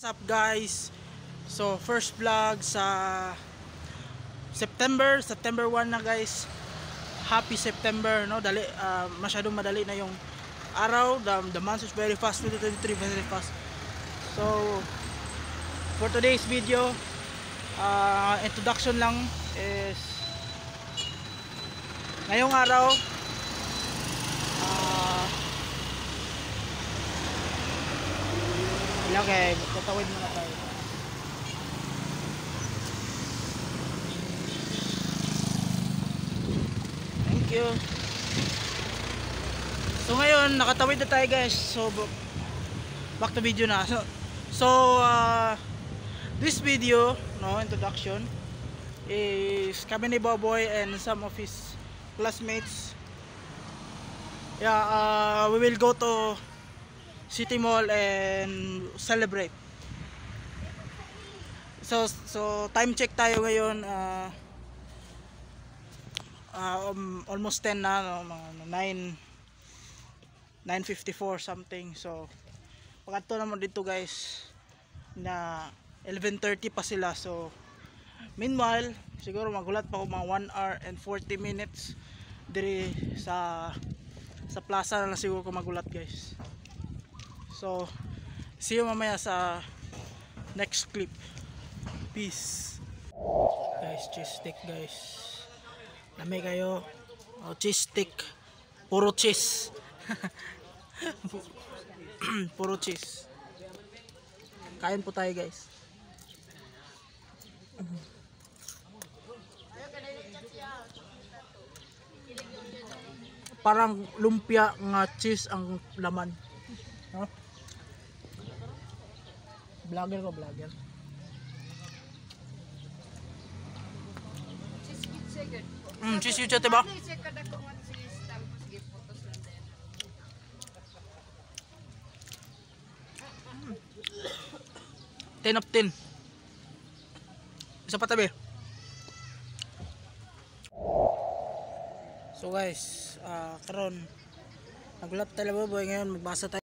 What's up guys? So first vlog sa September 1 na guys. Happy September, no? Dali, masyadong madali na yung araw. The month is very fast, 2023 very fast. So for today's video, introduction lang is ngayong araw okay, tatawid muna tayo. Thank you. So ngayon, nakatawid na tayo guys. So back to video na. This video, no, introduction is kami ni Boboy and some of his classmates. Yeah, we will go to City Mall and celebrate. So time check tayo ngayon, almost 10 na, no? Mga 9:54 something. So pagkanto naman dito guys na 11:30 pa sila. So meanwhile siguro magulat pa ako mga 1 hour and 40 minutes diri sa plaza na siguro ko magulat guys. So, see you mamaya sa next clip. Peace. Guys, cheese stick guys. Dami kayo. Oh, cheese stick. Puro cheese. Puro cheese. Kain po tayo guys. Parang lumpia nga cheese ang laman. Huh? Vlogger ko, vlogger. Cheese yun siya, diba? 10 of 10. Isa pa tabi. So guys, karon nagulat tayo Boboy ngayon, magbasa tayo